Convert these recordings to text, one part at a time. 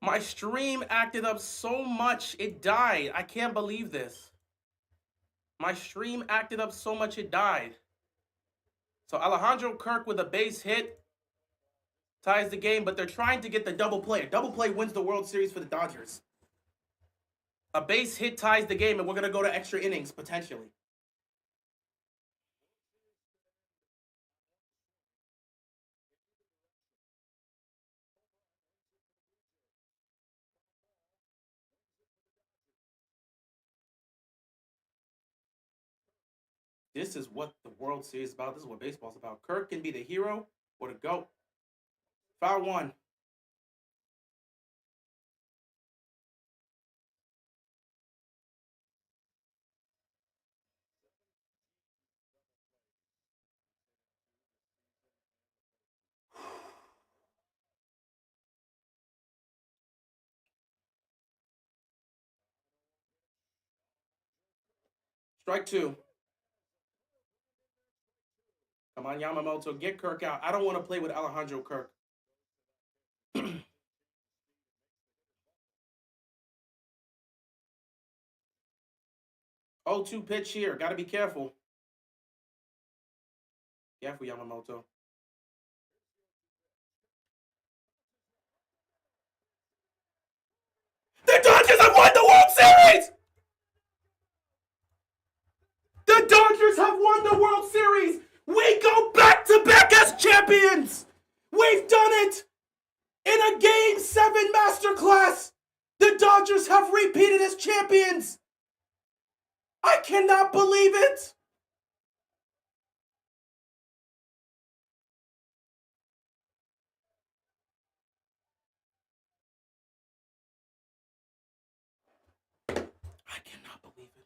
My stream acted up so much it died. I can't believe this. My stream acted up so much it died. So Alejandro Kirk with a base hit ties the game, but they're trying to get the double play. A double play wins the World Series for the Dodgers. A base hit ties the game, and we're going to go to extra innings, potentially. This is what the World Series is about. This is what baseball's about. Kirk can be the hero or the GOAT. Foul one. Strike two. Come on, Yamamoto. Get Kirk out. I don't want to play with Alejandro Kirk. 0-2 pitch here. Got to be careful. Careful, Yamamoto. The Dodgers have won the World Series! The Dodgers have won the World Series! We go back-to-back as champions! We've done it! In a Game 7 masterclass! The Dodgers have repeated as champions! I cannot believe it! I cannot believe it.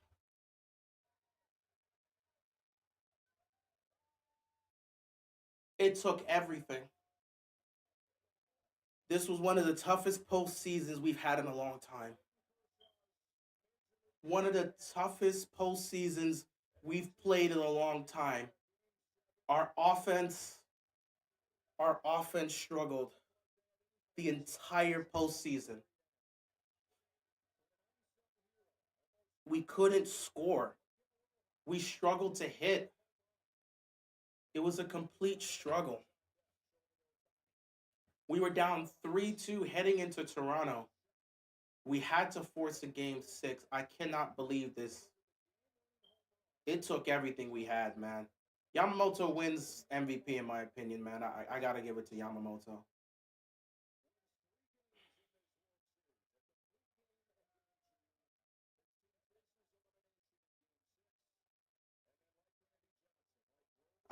It took everything. This was one of the toughest postseasons we've had in a long time. One of the toughest postseasons we've played in a long time. Our offense, our offense struggled the entire postseason. We couldn't score. We struggled to hit. It was a complete struggle. We were down 3-2 heading into Toronto. We had to force a game 6. I cannot believe this. It took everything we had, man. Yamamoto wins MVP in my opinion, man. I gotta give it to Yamamoto.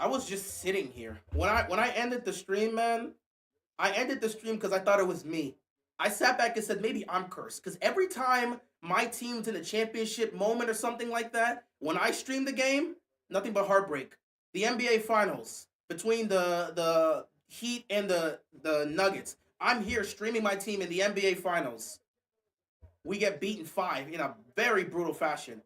I was just sitting here. When I ended the stream, man, I ended the stream because I thought it was me. I sat back and said, maybe I'm cursed. Because every time my team's in a championship moment or something like that, when I stream the game, nothing but heartbreak. The NBA Finals between the Heat and the Nuggets. I'm here streaming my team in the NBA Finals. We get beaten 5 in a very brutal fashion.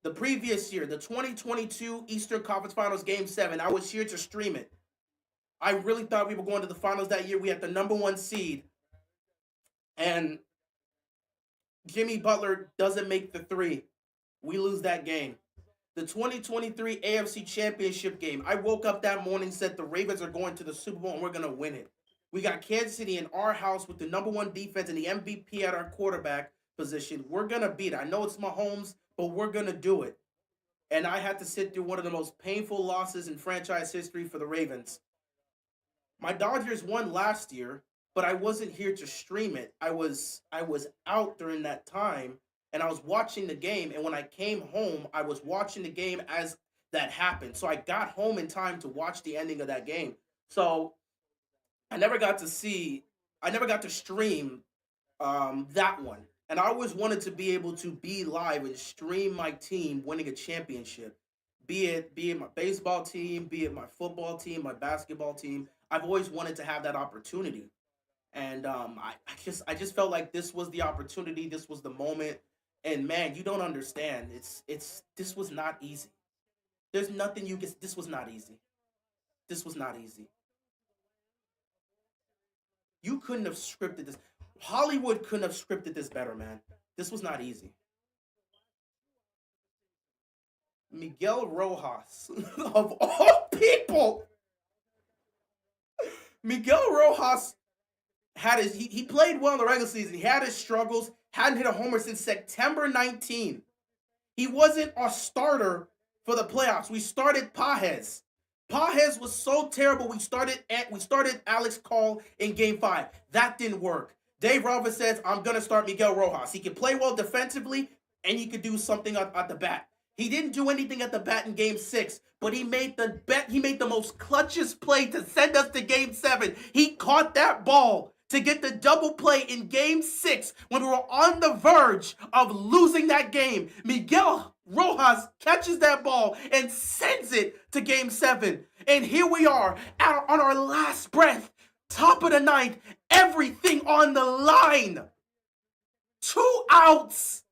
The previous year, the 2022 Eastern Conference Finals Game 7, I was here to stream it. I really thought we were going to the finals that year. We had the number 1 seed. And Jimmy Butler doesn't make the 3. We lose that game. The 2023 AFC Championship game. I woke up that morning, said the Ravens are going to the Super Bowl and we're going to win it. We got Kansas City in our house with the number 1 defense and the MVP at our quarterback position. We're going to beat it. I know it's Mahomes, but we're going to do it. And I had to sit through one of the most painful losses in franchise history for the Ravens. My Dodgers won last year, but I wasn't here to stream it. I was out during that time and I was watching the game, and when I came home, I was watching the game as that happened. So I got home in time to watch the ending of that game. So I never got to see I never got to stream that one. And I always wanted to be able to be live and stream my team winning a championship. Be it my baseball team, be it my football team, my basketball team. I've always wanted to have that opportunity. And I just felt like this was the opportunity, this was the moment. And man, you don't understand. It's this was not easy. There's nothing you can this was not easy. This was not easy. You couldn't have scripted this. Hollywood couldn't have scripted this better, man. This was not easy. Miguel Rojas, of all people, Miguel Rojas had he played well in the regular season. He had his struggles, hadn't hit a homer since September 19. He wasn't our starter for the playoffs. We started Pages. Pages was so terrible. We started Alex Call in game 5. That didn't work. Dave Roberts says, I'm gonna start Miguel Rojas. He can play well defensively and he could do something at the bat. He didn't do anything at the bat in game 6, but he made the most clutchest play to send us to game 7. He caught that ball to get the double play in game 6 when we were on the verge of losing that game. Miguel Rojas catches that ball and sends it to game 7. And here we are on our last breath, top of the ninth, everything on the line. 2 outs.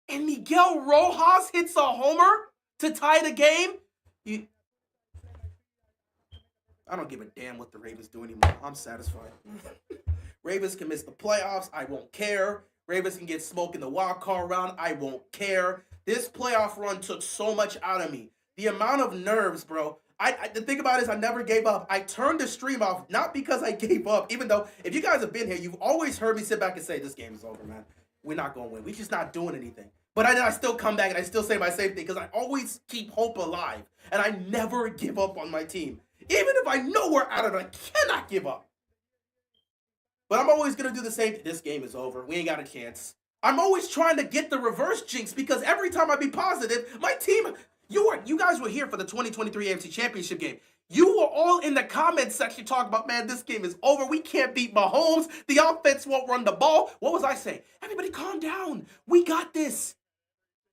And Miguel Rojas hits a homer to tie the game. I don't give a damn what the Ravens do anymore. I'm satisfied. Ravens can miss the playoffs. I won't care. Ravens can get smoked in the wild card round. I won't care. This playoff run took so much out of me. The amount of nerves, bro. The thing about it is I never gave up. I turned the stream off, not because I gave up, even though if you guys have been here, you've always heard me sit back and say, this game is over, man. We're not going to win. We're just not doing anything. But I still come back and I still say my same thing because I always keep hope alive. And I never give up on my team. Even if I know we're out of it, I cannot give up. But I'm always going to do the same thing. This game is over. We ain't got a chance. I'm always trying to get the reverse jinx because every time I be positive, my team, you guys were here for the 2023 AFC Championship game. You were all in the comments section talking about, man, this game is over. We can't beat Mahomes. The offense won't run the ball. What was I saying? Everybody calm down. We got this.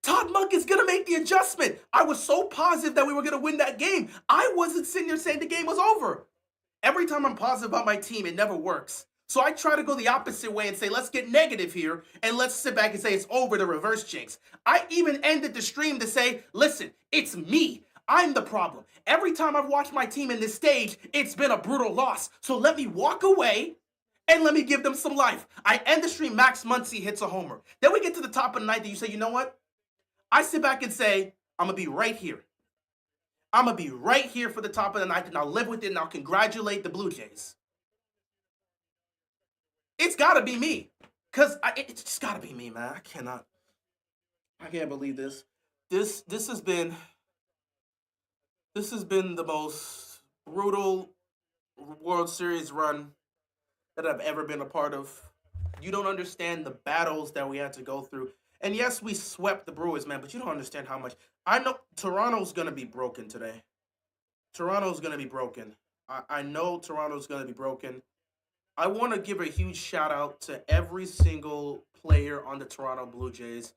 Todd Monk is going to make the adjustment. I was so positive that we were going to win that game. I wasn't sitting there saying the game was over. Every time I'm positive about my team, it never works. So I try to go the opposite way and say, let's get negative here, and let's sit back and say it's over, the reverse jinx. I even ended the stream to say, listen, it's me. I'm the problem. Every time I've watched my team in this stage, it's been a brutal loss. So let me walk away and let me give them some life. I end the stream, Max Muncy hits a homer. Then we get to the top of the ninth and you say, you know what? I sit back and say, I'm going to be right here. I'm going to be right here for the top of the ninth, and I'll live with it, and I'll congratulate the Blue Jays. It's got to be me. Because it's just got to be me, man. I can't believe this. This has been the most brutal World Series run that I've ever been a part of. You don't understand the battles that we had to go through. And yes, we swept the Brewers, man, but you don't understand how much. I know Toronto's going to be broken today. Toronto's going to be broken. I know Toronto's going to be broken. I want to give a huge shout out to every single player on the Toronto Blue Jays.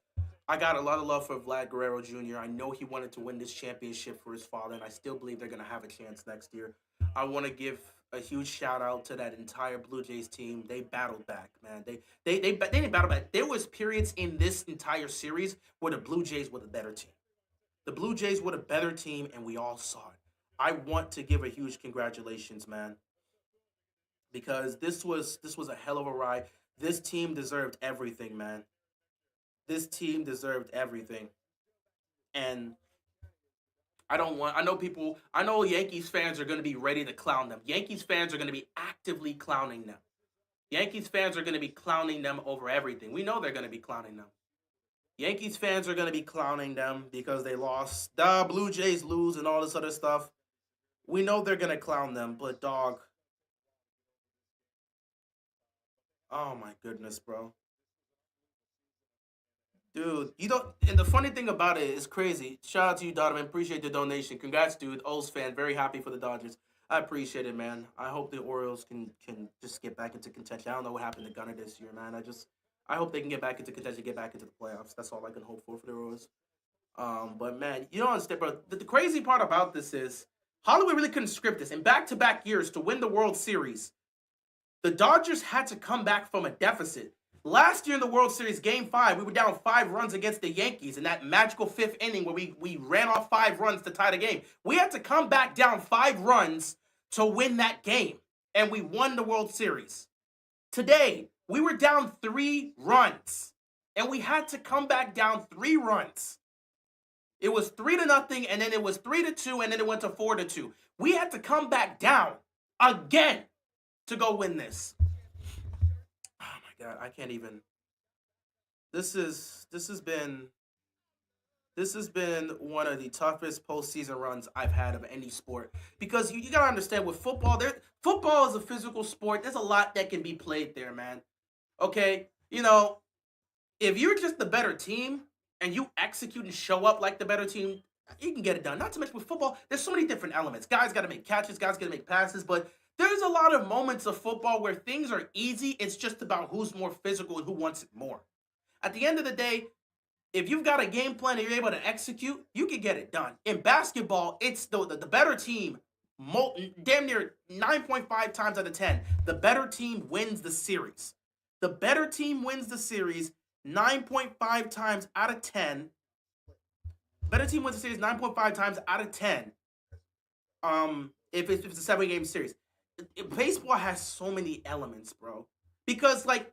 I got a lot of love for Vlad Guerrero Jr. I know he wanted to win this championship for his father, and I still believe they're going to have a chance next year. I want to give a huge shout out to that entire Blue Jays team. They battled back, man. They didn't battle back. There was periods in this entire series where the Blue Jays were the better team. The Blue Jays were the better team, and we all saw it. I want to give a huge congratulations, man, because this was a hell of a ride. This team deserved everything, man. This team deserved everything. And I know Yankees fans are going to be ready to clown them. Yankees fans are going to be actively clowning them. Yankees fans are going to be clowning them over everything. We know they're going to be clowning them. Yankees fans are going to be clowning them because they lost. The Blue Jays lose and all this other stuff. We know they're going to clown them, but dog. Oh my goodness, bro. Dude, and the funny thing about it is crazy. Shout out to you, Donovan. Appreciate the donation. Congrats, dude. O's fan. Very happy for the Dodgers. I appreciate it, man. I hope the Orioles can just get back into contention. I don't know what happened to Gunnar this year, man. I hope they can get back into contention, get back into the playoffs. That's all I can hope for the Orioles. But man, you don't understand, bro. The crazy part about this is Hollywood really couldn't script this. In back-to-back years to win the World Series, the Dodgers had to come back from a deficit. Last year in the World Series, Game 5, we were down 5 runs against the Yankees in that magical 5th inning where we ran off 5 runs to tie the game. We had to come back down 5 runs to win that game, and we won the World Series. Today, We were down 3 runs, and we had to come back down 3 runs. It was 3-0, and then it was 3-2, and then it went to 4-2. We had to come back down again to go win this. Oh my God, I can't even. This has been one of the toughest postseason runs I've had of any sport, because you gotta understand, with football, football is a physical sport. There's a lot that can be played there, man. Okay, if you're just the better team and you execute and show up like the better team, you can get it done. Not to mention with football, there's so many different elements. Guys got to make catches, guys got to make passes, but there's a lot of moments of football where things are easy. It's just about who's more physical and who wants it more. At the end of the day, if you've got a game plan and you're able to execute, you can get it done. In basketball, it's the better team, damn near 9.5 times out of 10, the better team wins the series. The better team wins the series 9.5 times out of 10. Better team wins the series 9.5 times out of 10. If it's a 7-game series. Baseball has so many elements, bro. Because, like,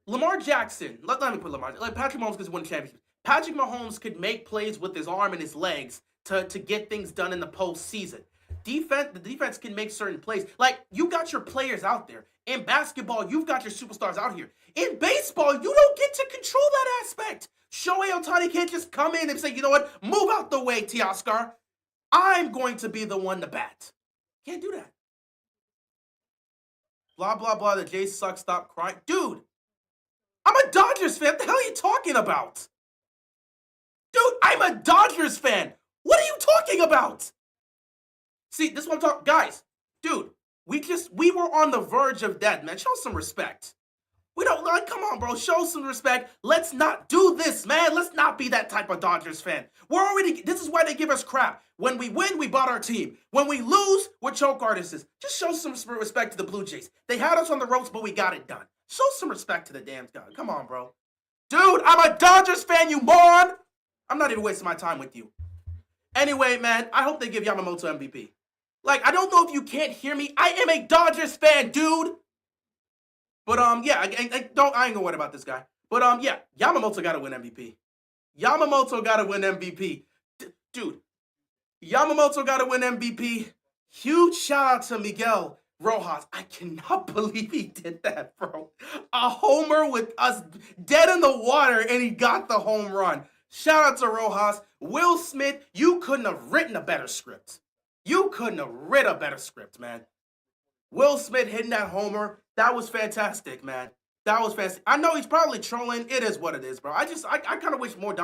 Lamar Jackson, let me put Lamar, like, Patrick Mahomes could win championships. Patrick Mahomes could make plays with his arm and his legs to get things done in the postseason. The defense can make certain plays. Like, you got your players out there. In basketball, you've got your superstars out here. In baseball, you don't get to control that aspect. Shohei Ohtani can't just come in and say, you know what, move out the way, Teoscar. I'm going to be the one to bat. Can't do that. Blah, blah, blah, the Jays suck, stop crying. Dude, I'm a Dodgers fan. What the hell are you talking about? Dude, I'm a Dodgers fan. What are you talking about? See, this is what I'm talking, guys. Dude, we were on the verge of death, man. Show some respect. We don't, like, come on, bro. Show some respect. Let's not do this, man. Let's not be that type of Dodgers fan. This is why they give us crap. When we win, we bought our team. When we lose, we're choke artists. Just show some respect to the Blue Jays. They had us on the ropes, but we got it done. Show some respect to the damn guy. Come on, bro. Dude, I'm a Dodgers fan, you moron. I'm not even wasting my time with you. Anyway, man, I hope they give Yamamoto MVP. Like, I don't know if you can't hear me. I am a Dodgers fan, dude. But, yeah, I ain't gonna worry about this guy. But, yeah, Yamamoto gotta win MVP. Yamamoto gotta win MVP. Dude, Yamamoto gotta win MVP. Huge shout out to Miguel Rojas. I cannot believe he did that, bro. A homer with us dead in the water, and he got the home run. Shout out to Rojas. Will Smith, you couldn't have written a better script. You couldn't have written a better script, man. Will Smith hitting that homer, that was fantastic, man. That was fantastic. I know he's probably trolling. It is what it is, bro. I kind of wish more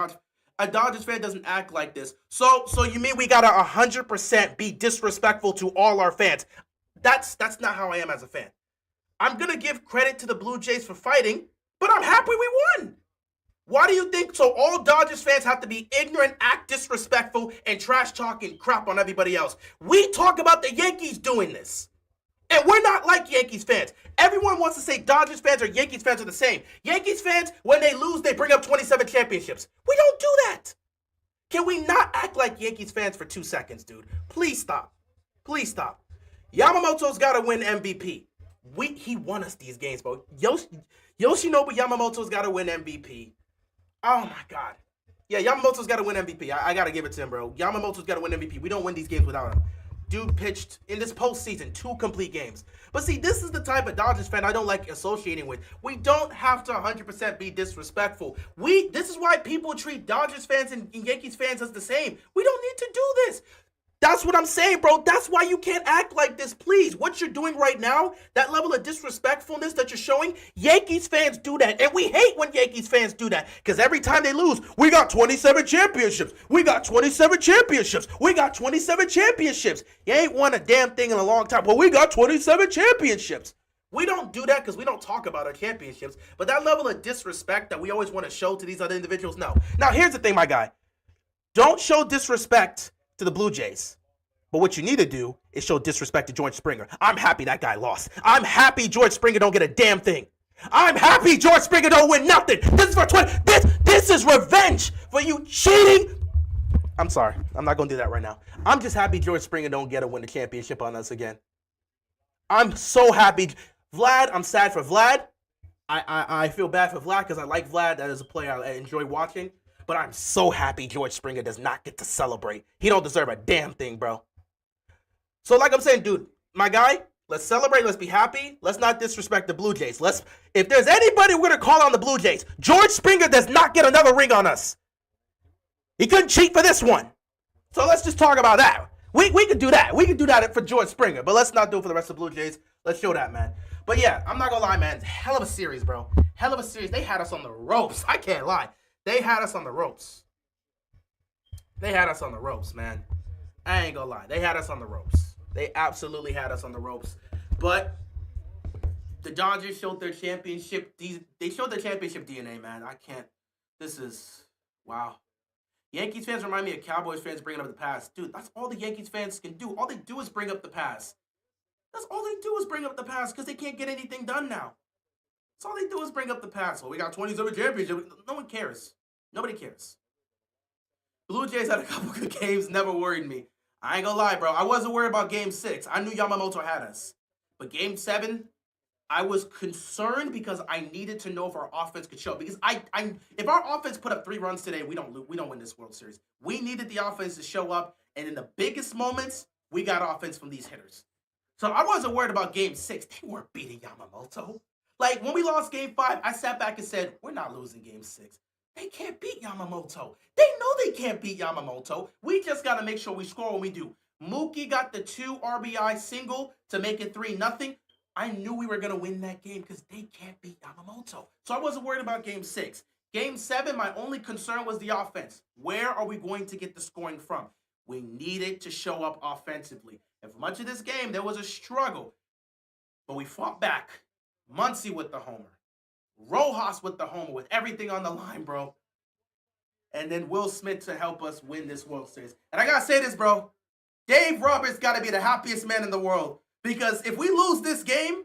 a Dodgers fan doesn't act like this. So you mean we gotta 100% be disrespectful to all our fans? That's not how I am as a fan. I'm gonna give credit to the Blue Jays for fighting, but I'm happy we won. Why do you think so all Dodgers fans have to be ignorant, act disrespectful, and trash talking crap on everybody else? We talk about the Yankees doing this. And we're not like Yankees fans. Everyone wants to say Dodgers fans or Yankees fans are the same. Yankees fans, when they lose, they bring up 27 championships. We don't do that. Can we not act like Yankees fans for 2 seconds, dude? Please stop. Please stop. Yamamoto's got to win MVP. He won us these games, bro. Yoshinobu Yamamoto's got to win MVP. Oh, my God. Yeah, Yamamoto's got to win MVP. I got to give it to him, bro. Yamamoto's got to win MVP. We don't win these games without him. Dude pitched in this postseason 2 complete games. But see, this is the type of Dodgers fan I don't like associating with. We don't have to 100% be disrespectful. This is why people treat Dodgers fans and Yankees fans as the same. We don't need to do this. That's what I'm saying, bro. That's why you can't act like this, please. What you're doing right now, that level of disrespectfulness that you're showing, Yankees fans do that. And we hate when Yankees fans do that. Because every time they lose, we got 27 championships. We got 27 championships. We got 27 championships. You ain't won a damn thing in a long time. But we got 27 championships. We don't do that because we don't talk about our championships. But that level of disrespect that we always want to show to these other individuals, no. Now, here's the thing, my guy. Don't show disrespect to the Blue Jays. But what you need to do is show disrespect to George Springer. I'm happy that guy lost. I'm happy George Springer don't get a damn thing. I'm happy George Springer don't win nothing. This is for 20. This is revenge for you cheating. I'm sorry. I'm not going to do that right now. I'm just happy George Springer don't get to win the championship on us again. I'm so happy. Vlad, I'm sad for Vlad. I feel bad for Vlad because I like Vlad. That is a player I enjoy watching. But I'm so happy George Springer does not get to celebrate. He don't deserve a damn thing, bro. So like I'm saying, dude, my guy, let's celebrate. Let's be happy. Let's not disrespect the Blue Jays. If there's anybody we're gonna call on the Blue Jays, George Springer does not get another ring on us. He couldn't cheat for this one. So let's just talk about that. We could do that. We could do that for George Springer, but let's not do it for the rest of the Blue Jays. Let's show that, man. But yeah, I'm not gonna lie, man. Hell of a series, bro. Hell of a series. They had us on the ropes. I can't lie. They had us on the ropes. They had us on the ropes, man. I ain't gonna lie. They had us on the ropes. They absolutely had us on the ropes. But the Dodgers showed their championship. They showed their championship DNA, man. I can't. This is wow. Yankees fans remind me of Cowboys fans bringing up the past. Dude, that's all the Yankees fans can do. All they do is bring up the past. That's all they do is bring up the past because they can't get anything done now. That's all they do is bring up the past. Well, we got 27 championships. No one cares. Nobody cares. Blue Jays had a couple good games. Never worried me. I ain't gonna lie, bro. I wasn't worried about Game 6. I knew Yamamoto had us. But Game 7, I was concerned because I needed to know if our offense could show. Because if our offense put up 3 runs today, we don't win this World Series. We needed the offense to show up, and in the biggest moments, we got offense from these hitters. So I wasn't worried about Game 6. They weren't beating Yamamoto. Like, when we lost Game 5, I sat back and said, we're not losing Game 6. They can't beat Yamamoto. They know they can't beat Yamamoto. We just got to make sure we score when we do. Mookie got the 2 RBI single to make it 3-0. I knew we were going to win that game because they can't beat Yamamoto. So I wasn't worried about Game 6. Game 7, my only concern was the offense. Where are we going to get the scoring from? We needed to show up offensively. And for much of this game, there was a struggle. But we fought back. Muncy with the homer. Rojas with the homer, with everything on the line, bro. And then Will Smith to help us win this World Series. And I got to say this, bro. Dave Roberts got to be the happiest man in the world. Because if we lose this game,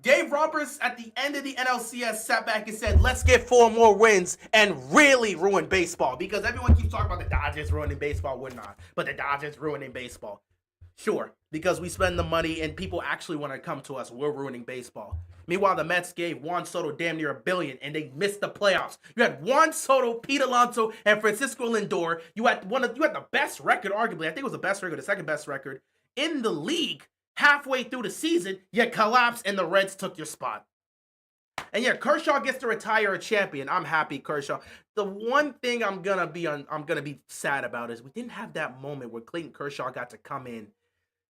Dave Roberts at the end of the NLCS sat back and said, let's get 4 more wins and really ruin baseball. Because everyone keeps talking about the Dodgers ruining baseball. We're not. But the Dodgers ruining baseball. Sure, because we spend the money and people actually want to come to us. We're ruining baseball. Meanwhile, the Mets gave Juan Soto damn near $1 billion and they missed the playoffs. You had Juan Soto, Pete Alonso, and Francisco Lindor. You had the best record, arguably. I think it was the best record, the second best record in the league. Halfway through the season, you collapsed and the Reds took your spot. And yeah, Kershaw gets to retire a champion. I'm happy, Kershaw. The one thing I'm gonna be sad about is we didn't have that moment where Clayton Kershaw got to come in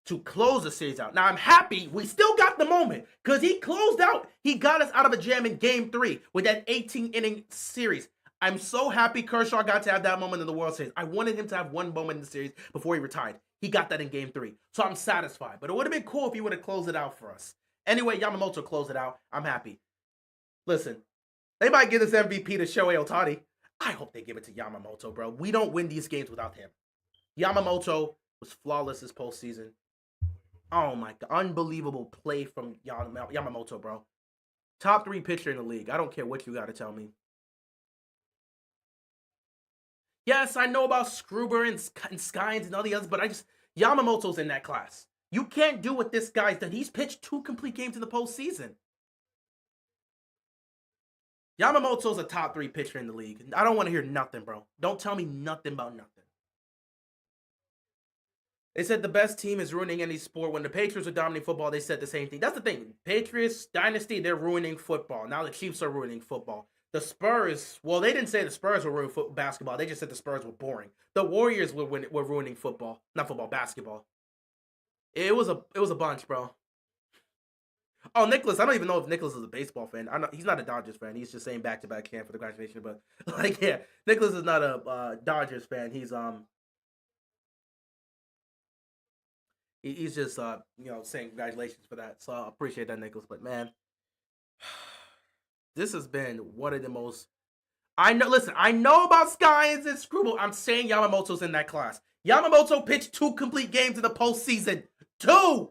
to close the series out. Now, I'm happy we still got the moment because he closed out. He got us out of a jam in Game 3 with that 18-inning series. I'm so happy Kershaw got to have that moment in the World Series. I wanted him to have one moment in the series before he retired. He got that in Game 3. So I'm satisfied. But it would have been cool if he would have closed it out for us. Anyway, Yamamoto closed it out. I'm happy. Listen, they might give this MVP to Shohei Ohtani. I hope they give it to Yamamoto, bro. We don't win these games without him. Yamamoto was flawless this postseason. Oh my God, unbelievable play from Yamamoto, bro. Top 3 pitcher in the league. I don't care what you got to tell me. Yes, I know about Schruber and Skynes and all the others, but Yamamoto's in that class. You can't do what this guy's done. He's pitched 2 complete games in the postseason. Yamamoto's a top 3 pitcher in the league. I don't want to hear nothing, bro. Don't tell me nothing about nothing. They said the best team is ruining any sport. When the Patriots were dominating football, they said the same thing. That's the thing. Patriots, dynasty, they're ruining football. Now the Chiefs are ruining football. The Spurs, well, they didn't say the Spurs were ruining basketball. They just said the Spurs were boring. The Warriors were ruining football. Not football, basketball. It was a bunch, bro. Oh, Nicholas, I don't even know if Nicholas is a baseball fan. I know he's not a Dodgers fan. He's just saying back-to-back camp for the graduation. But, like, yeah, Nicholas is not a Dodgers fan. He's just saying congratulations for that. So I appreciate that, Nicholas. But man, this has been one of the most. I know about Skynes and Screwball. I'm saying Yamamoto's in that class. Yamamoto pitched 2 complete games in the postseason. 2.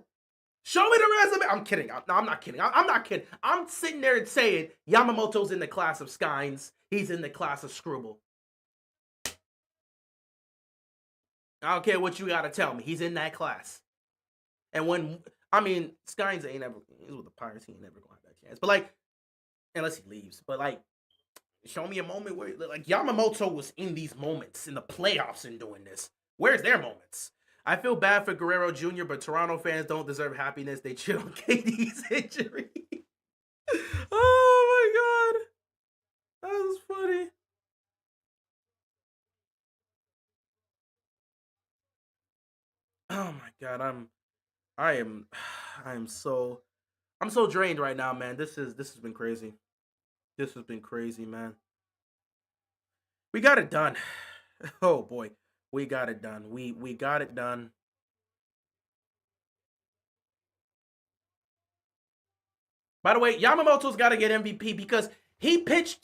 Show me the resume. I'm kidding. I'm not kidding. I'm not kidding. I'm sitting there and saying Yamamoto's in the class of Skynes. He's in the class of Screwball. I don't care what you got to tell me. He's in that class. And Skynes ain't ever, he's with the Pirates, he ain't never going to have that chance. But, like, unless he leaves. But like, show me a moment where like Yamamoto was in these moments in the playoffs and doing this. Where's their moments? I feel bad for Guerrero Jr., but Toronto fans don't deserve happiness. They chill on KD's injury. Oh my god, that was funny. Oh my god, I am, I am so, I'm so drained right now, man. This has been crazy. This has been crazy, man. We got it done. Oh boy, we got it done. We got it done. By the way, Yamamoto's got to get MVP because his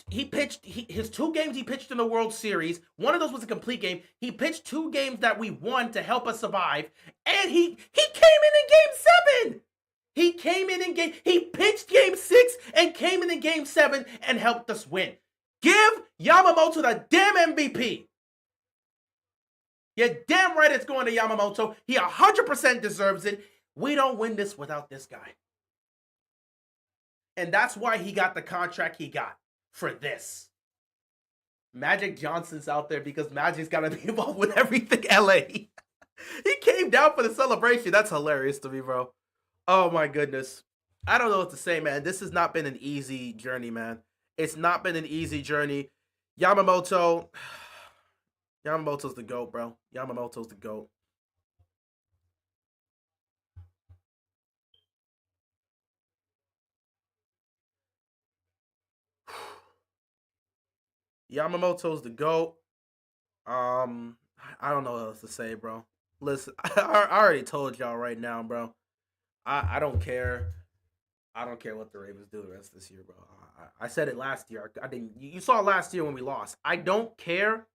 2 games he pitched in the World Series. One of those was a complete game. He pitched 2 games that we won to help us survive, and he came in Game 7. He came in game. He pitched Game 6 and came in Game 7 and helped us win. Give Yamamoto the damn MVP. You're damn right it's going to Yamamoto. He 100% deserves it. We don't win this without this guy. And that's why he got the contract he got for this. Magic Johnson's out there because Magic's got to be involved with everything LA. He came down for the celebration. That's hilarious to me, bro. Oh my goodness. I don't know what to say, man. This has not been an easy journey, man. It's not been an easy journey. Yamamoto. Yamamoto's the GOAT, bro. Yamamoto's the GOAT. Yamamoto's the GOAT. I don't know what else to say, bro. Listen, I already told y'all right now, bro. I don't care. I don't care what the Ravens do the rest of this year, bro. I said it last year. I didn't. You saw it last year when we lost. I don't care.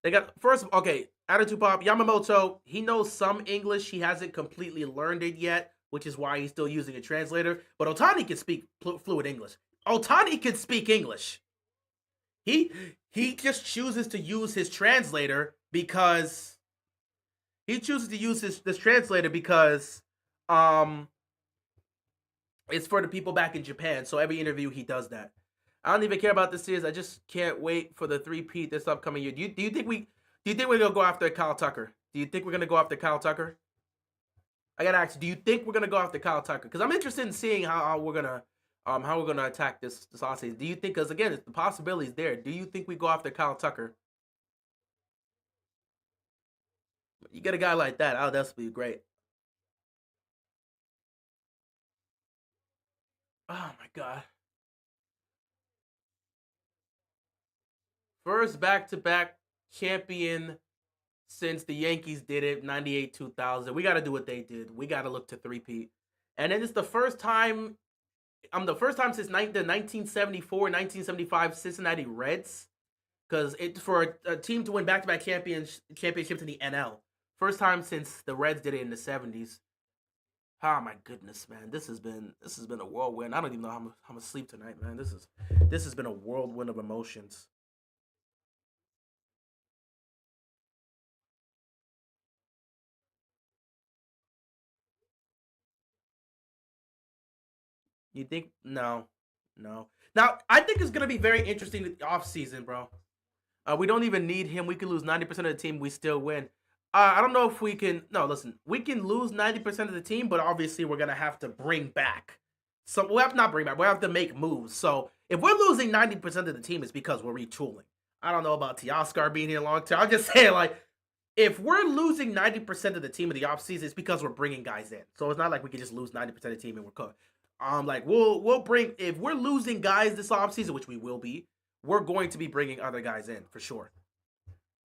They got first. Okay, attitude pop. Yamamoto. He knows some English. He hasn't completely learned it yet, which is why he's still using a translator. But Otani can speak fluid English. Otani can speak English. He just chooses to use his translator because this translator because um it's for the people back in Japan. So every interview he does that. I don't even care about this series. I just can't wait for the three-peat this upcoming year. Do you think we're gonna go after Kyle Tucker? Do you think we're gonna go after Kyle Tucker? I gotta ask you, do you think we're gonna go after Kyle Tucker? Because I'm interested in seeing how we're gonna attack this offseason. Do you think? Because again, the possibility is there. Do you think we go after Kyle Tucker? You get a guy like that, oh, that's be great. Oh my god. First back-to-back champion since the Yankees did it, 98 2000. We got to do what they did. We got to look to three-peat. And then it's the first time, the first time since the 1974, 1975 Cincinnati Reds, because it for a team to win back-to-back championships in the NL. First time since the Reds did it in the 70s. Oh my goodness, man! This has been a whirlwind. I don't even know how I'm gonna sleep tonight, man. This has been a whirlwind of emotions. You think? No, no. Now I think it's gonna be very interesting off season, bro. We don't even need him. We can lose 90% of the team. We still win. I don't know if we can. No, listen. We can lose 90% of the team, but obviously we're gonna have to bring back. So we have to not bring back. We have to make moves. So if we're losing 90% of the team, it's because we're retooling. I don't know about Teoscar being here long term. I'm just saying, like, if we're losing 90% of the team in the offseason, it's because we're bringing guys in. So it's not like we can just lose 90% of the team and we're cooked. Like we'll bring if we're losing guys this offseason, which we will be, we're going to be bringing other guys in for sure.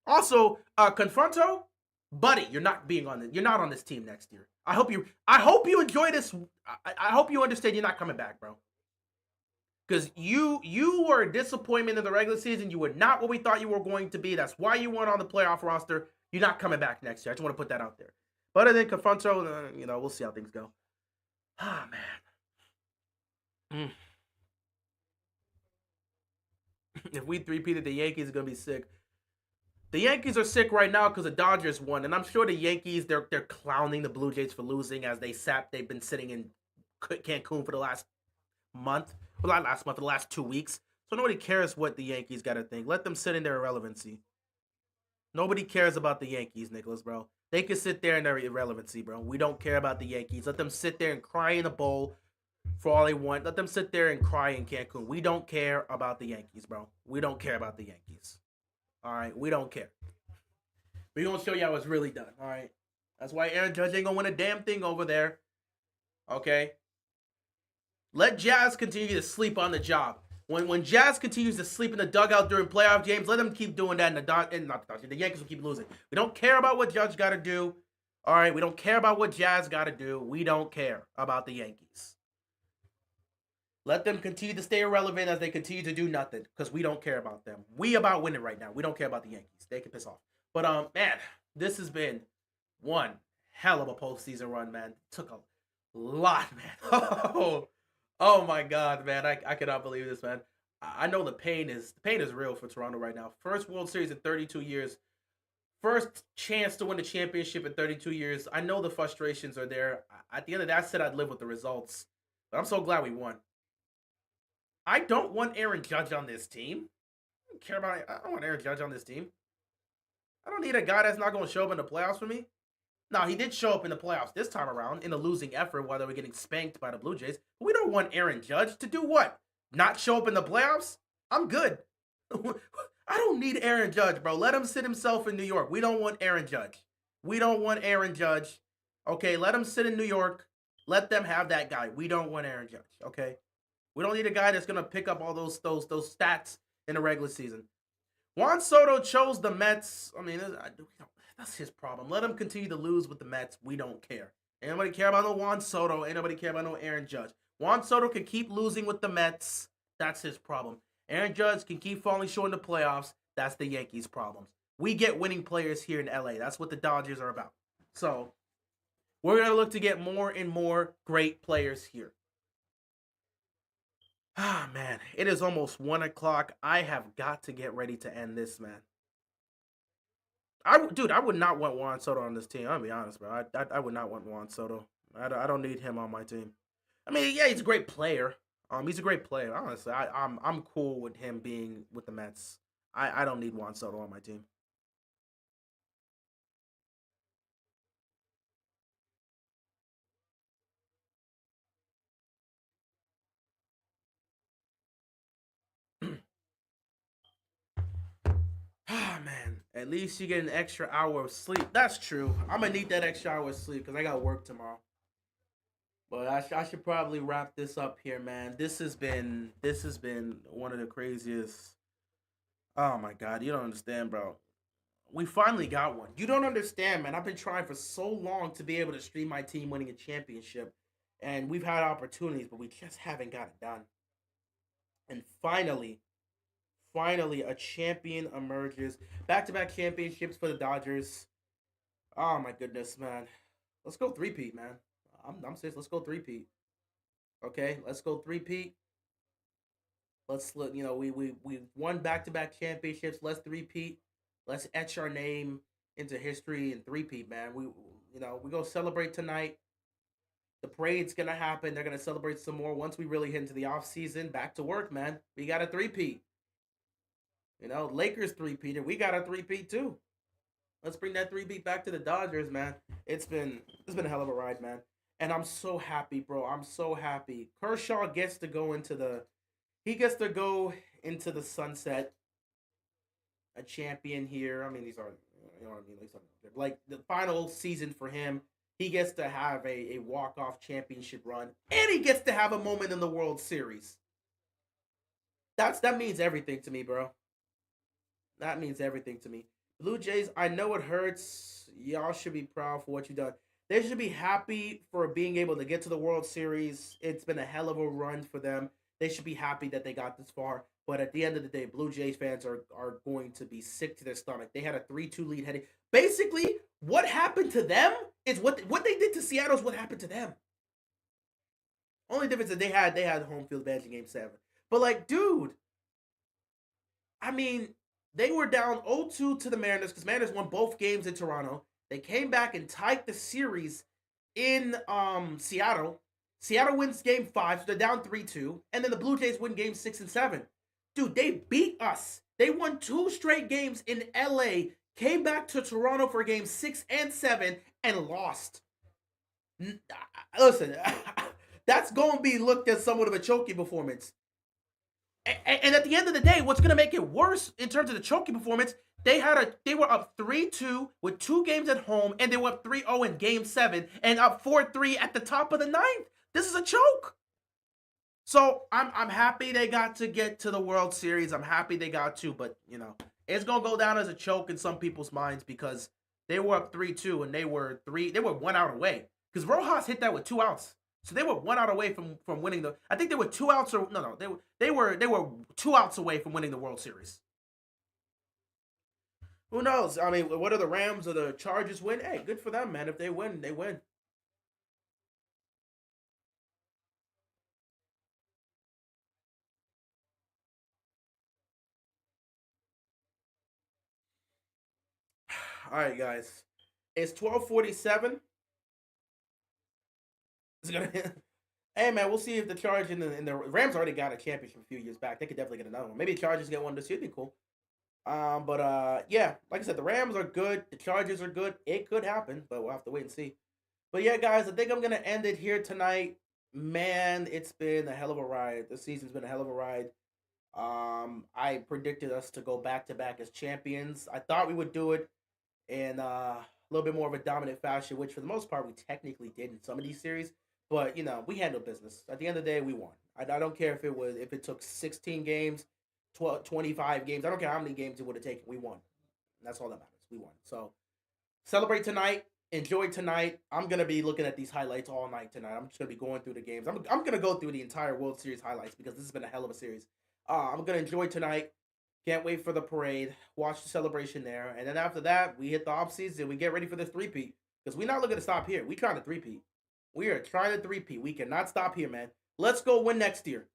Also, Confronto, buddy, you're not on this team next year. I hope you enjoy this. I hope you understand you're not coming back, bro. Because you were a disappointment in the regular season. You were not what we thought you were going to be. That's why you weren't on the playoff roster. You're not coming back next year. I just want to put that out there. But other than Confronto, we'll see how things go. Ah, man. If we three-peated the Yankees, it's gonna be sick. The Yankees are sick right now because the Dodgers won, and I'm sure the Yankees they're clowning the Blue Jays for losing as they've been sitting in Cancun for the last month. Well, not last month, the last 2 weeks. So nobody cares what the Yankees got to think. Let them sit in their irrelevancy. Nobody cares about the Yankees, Nicholas, bro. They can sit there in their irrelevancy, bro. We don't care about the Yankees. Let them sit there and cry in a bowl for all they want. Let them sit there and cry in Cancun. We don't care about the Yankees, bro. We don't care about the Yankees. All right, we don't care. We gonna show you how it's really done. All right, that's why Aaron Judge ain't gonna win a damn thing over there. Okay, let Jazz continue to sleep on the job. When Jazz continues to sleep in the dugout during playoff games, let them keep doing that. The Yankees will keep losing. We don't care about what Judge got to do. All right, we don't care about what Jazz got to do. We don't care about the Yankees. Let them continue to stay irrelevant as they continue to do nothing because we don't care about them. We about winning right now. We don't care about the Yankees. They can piss off. But man, this has been one hell of a postseason run, man. It took a lot, man. Oh my God, man! I cannot believe this, man. I know the pain is real for Toronto right now. First World Series in 32 years. First chance to win the championship in 32 years. I know the frustrations are there. At the end of that, I said I'd live with the results, but I'm so glad we won. I don't want Aaron Judge on this team. I don't care about it. I don't want Aaron Judge on this team. I don't need a guy that's not going to show up in the playoffs for me. Now, he did show up in the playoffs this time around in a losing effort while they were getting spanked by the Blue Jays. But we don't want Aaron Judge to do what? Not show up in the playoffs? I'm good. I don't need Aaron Judge, bro. Let him sit himself in New York. We don't want Aaron Judge. We don't want Aaron Judge. Okay, let him sit in New York. Let them have that guy. We don't want Aaron Judge, okay? We don't need a guy that's going to pick up all those stats in the regular season. Juan Soto chose the Mets. I mean, that's his problem. Let him continue to lose with the Mets. We don't care. Ain't nobody care about no Juan Soto. Ain't nobody care about no Aaron Judge. Juan Soto can keep losing with the Mets. That's his problem. Aaron Judge can keep falling short in the playoffs. That's the Yankees' problems. We get winning players here in LA. That's what the Dodgers are about. So we're going to look to get more and more great players here. Ah, man, it is almost 1 o'clock. I have got to get ready to end this, man. I would not want Juan Soto on this team. I'll be honest, bro. I would not want Juan Soto. I don't need him on my team. I mean, yeah, he's a great player. He's a great player. Honestly, I'm cool with him being with the Mets. I don't need Juan Soto on my team. Ah, man. At least you get an extra hour of sleep. That's true. I'm gonna need that extra hour of sleep because I got work tomorrow. But I should probably wrap this up here, man. This has been one of the craziest. Oh my God, you don't understand, bro. We finally got one. You don't understand, man. I've been trying for so long to be able to stream my team winning a championship, and we've had opportunities, but we just haven't got it done. And finally, a champion emerges. Back-to-back championships for the Dodgers. Oh my goodness, man. Let's go three-peat, man. I'm serious. Let's go three-peat. Okay, let's go three-peat. Let's look. We won back-to-back championships. Let's three-peat. Let's etch our name into history and three-peat, man. We go celebrate tonight. The parade's gonna happen. They're gonna celebrate some more once we really hit into the off season. Back to work, man. We got a three-peat. Lakers three-peated. We got a three-peat too. Let's bring that three-peat back to the Dodgers, man. It's been a hell of a ride, man. And I'm so happy, bro. I'm so happy. Kershaw gets to go into the sunset, a champion here. I mean, these are, you know what I mean, like the final season for him. He gets to have a walk-off championship run, and he gets to have a moment in the World Series. That means everything to me, bro. That means everything to me. Blue Jays, I know it hurts. Y'all should be proud for what you've done. They should be happy for being able to get to the World Series. It's been a hell of a run for them. They should be happy that they got this far. But at the end of the day, Blue Jays fans are going to be sick to their stomach. They had a 3-2 lead heading. Basically, what happened to them is what they did to Seattle is what happened to them. Only difference is they had home field advantage in Game 7. But like, dude, I mean, they were down 0-2 to the Mariners because Mariners won both games in Toronto. They came back and tied the series in Seattle. Seattle wins game 5, so they're down 3-2. And then the Blue Jays win game 6 and 7. Dude, they beat us. They won 2 straight games in LA, came back to Toronto for game 6 and 7, and lost. Listen, that's going to be looked at somewhat of a choking performance. And at the end of the day, what's going to make it worse in terms of the choking performance, they were up 3-2 with 2 games at home, and they were up 3-0 in game 7 and up 4-3 at the top of the ninth. This is a choke. So I'm happy they got to get to the World Series. I'm happy they got to, but it's gonna go down as a choke in some people's minds because they were up 3-2 and they were 1 out away. Because Rojas hit that with 2 outs. So they were 1 out away from winning the. I think they were 2 outs or no. They were 2 outs away from winning the World Series. Who knows? I mean, what are the Rams or the Chargers win? Hey, good for them, man. If they win, they win. All right, guys. It's 12:47. It's gonna. Hey, man, we'll see if the Chargers and the Rams already got a championship a few years back. They could definitely get another one. Maybe the Chargers get one this year. It'd be cool. But yeah, like I said, the Rams are good. The Chargers are good. It could happen, but we'll have to wait and see. But yeah, guys, I think I'm gonna end it here tonight. Man, it's been a hell of a ride. The season's been a hell of a ride. I predicted us to go back to back as champions. I thought we would do it in a little bit more of a dominant fashion, which for the most part we technically did in some of these series. But we handled business. At the end of the day, we won. I don't care if it took 16 games, 12, 25 games. I don't care how many games it would have taken. We won. And that's all that matters. We won. So celebrate tonight. Enjoy tonight. I'm gonna be looking at these highlights all night tonight. I'm just gonna be going through the games. I'm gonna go through the entire World Series highlights because this has been a hell of a series. I'm gonna enjoy tonight. Can't wait for the parade. Watch the celebration there, and then after that, we hit the off season. We get ready for this three-peat because we're not looking to stop here. We trying to three-peat. We are trying to three-peat. We cannot stop here, man. Let's go win next year.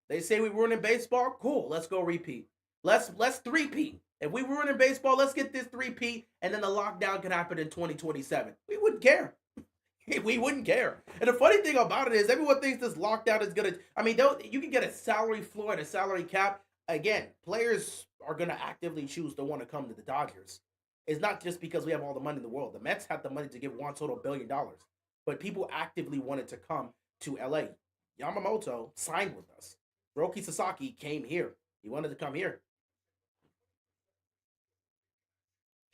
They say we ruin in baseball. Cool. Let's go repeat. Let's three-peat. If we ruin in baseball, let's get this three-peat, and then the lockdown can happen in 2027. We wouldn't care. We wouldn't care. And the funny thing about it is everyone thinks this lockdown is going to, I mean, you can get a salary floor and a salary cap. Again, players are going to actively choose to want to come to the Dodgers. It's not just because we have all the money in the world. The Mets have the money to give Juan Soto $1 billion. But people actively wanted to come to LA. Yamamoto signed with us. Roki Sasaki came here. He wanted to come here.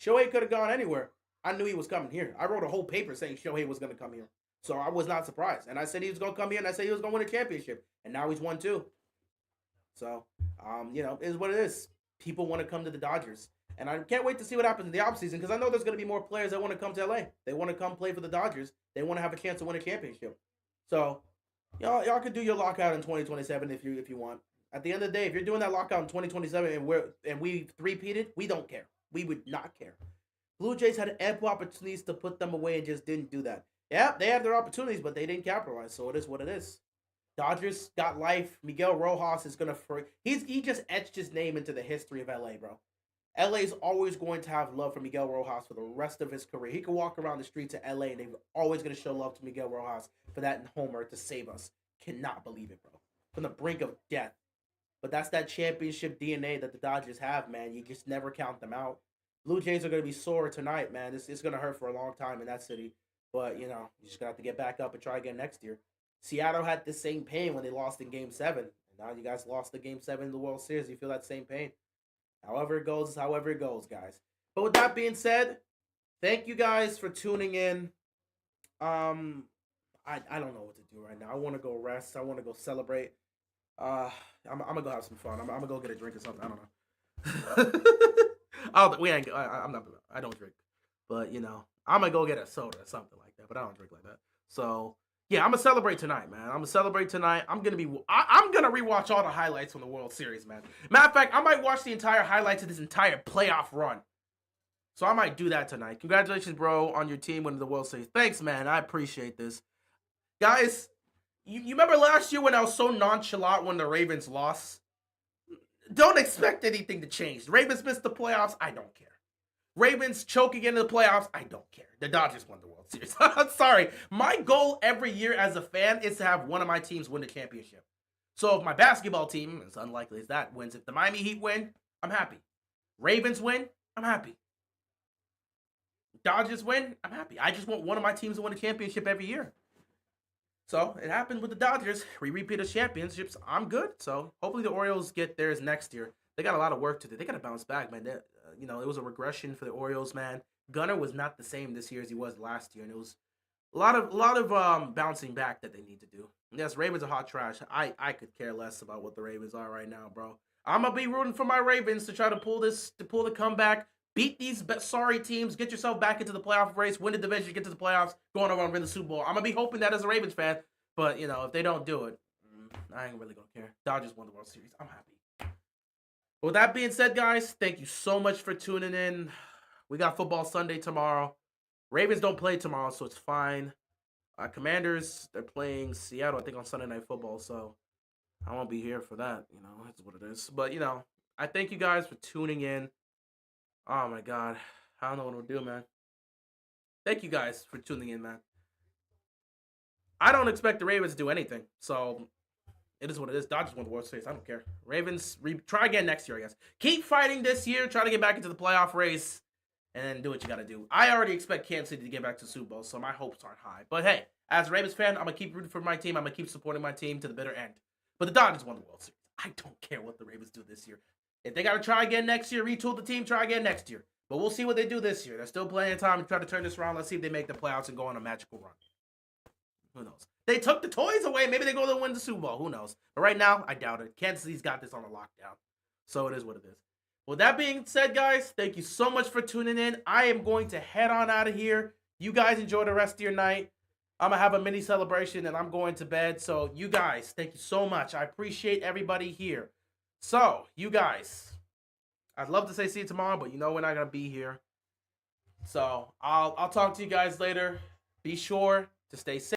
Shohei could have gone anywhere. I knew he was coming here. I wrote a whole paper saying Shohei was going to come here. So I was not surprised. And I said he was going to come here, and I said he was going to win a championship. And now he's won 2. So, it is what it is. People want to come to the Dodgers. And I can't wait to see what happens in the offseason because I know there's going to be more players that want to come to LA. They want to come play for the Dodgers. They want to have a chance to win a championship. So, y'all can do your lockout in 2027 if you want. At the end of the day, if you're doing that lockout in 2027 and we three-peated, we don't care. We would not care. Blue Jays had ample opportunities to put them away and just didn't do that. Yeah, they have their opportunities, but they didn't capitalize. So it is what it is. Dodgers got life. Miguel Rojas is gonna he just etched his name into the history of LA, bro. LA is always going to have love for Miguel Rojas for the rest of his career. He can walk around the streets of LA and they're always gonna show love to Miguel Rojas for that homer to save us. Cannot believe it, bro. From the brink of death. But that's that championship DNA that the Dodgers have, man. You just never count them out. Blue Jays are going to be sore tonight, man. It's going to hurt for a long time in that city. But, you just got to get back up and try again next year. Seattle had the same pain when they lost in Game 7. And now you guys lost the Game 7 in the World Series. You feel that same pain. However it goes is however it goes, guys. But with that being said, thank you guys for tuning in. I don't know what to do right now. I want to go rest. I want to go celebrate. I'm gonna go have some fun. I'm gonna go get a drink or something. I don't know. I don't drink, but I'm gonna go get a soda or something like that. But I don't drink like that. So yeah, I'm gonna celebrate tonight, man. I'm gonna celebrate tonight. I'm gonna rewatch all the highlights from the World Series, man. Matter of fact, I might watch the entire highlights of this entire playoff run. So I might do that tonight. Congratulations, bro, on your team winning the World Series. Thanks, man. I appreciate this, guys. You remember last year when I was so nonchalant when the Ravens lost? Don't expect anything to change. The Ravens missed the playoffs. I don't care. Ravens choking into the playoffs. I don't care. The Dodgers won the World Series. I'm sorry. My goal every year as a fan is to have one of my teams win the championship. So if my basketball team, as unlikely as that, wins, if the Miami Heat win, I'm happy. Ravens win, I'm happy. Dodgers win, I'm happy. I just want one of my teams to win a championship every year. So it happened with the Dodgers. We repeated championships. I'm good. So hopefully the Orioles get theirs next year. They got a lot of work to do. They got to bounce back, man. It was a regression for the Orioles, man. Gunnar was not the same this year as he was last year, and it was a lot of bouncing back that they need to do. Yes, Ravens are hot trash. I could care less about what the Ravens are right now, bro. I'm gonna be rooting for my Ravens to try to pull the comeback, beat these sorry teams, get yourself back into the playoff race, win the division, get to the playoffs, going over and win the Super Bowl. I'm gonna be hoping that as a Ravens fan, but if they don't do it, I ain't really gonna care. Dodgers won the World Series. I'm happy. With that being said, guys, thank you so much for tuning in. We got football Sunday tomorrow. Ravens don't play tomorrow, so it's fine. Commanders, they're playing Seattle, I think, on Sunday Night Football, so I won't be here for that. That's what it is. But, I thank you guys for tuning in. Oh, my God. I don't know what to do, man. Thank you guys for tuning in, man. I don't expect the Ravens to do anything, so it is what it is. Dodgers won the World Series. I don't care. Ravens, try again next year, I guess. Keep fighting this year. Try to get back into the playoff race. And then do what you got to do. I already expect Kansas City to get back to the Super Bowl, so my hopes aren't high. But hey, as a Ravens fan, I'm going to keep rooting for my team. I'm going to keep supporting my team to the bitter end. But the Dodgers won the World Series. I don't care what the Ravens do this year. If they got to try again next year, retool the team, try again next year. But we'll see what they do this year. There's still plenty of time to try to turn this around. Let's see if they make the playoffs and go on a magical run. Who knows? They took the toys away. Maybe they go to win the Super Bowl. Who knows? But right now, I doubt it. Kansas City's got this on a lockdown. So it is what it is. With that being said, guys, thank you so much for tuning in. I am going to head on out of here. You guys enjoy the rest of your night. I'm going to have a mini celebration, and I'm going to bed. So, you guys, thank you so much. I appreciate everybody here. So, you guys, I'd love to say see you tomorrow, but we're not going to be here. So, I'll talk to you guys later. Be sure to stay safe.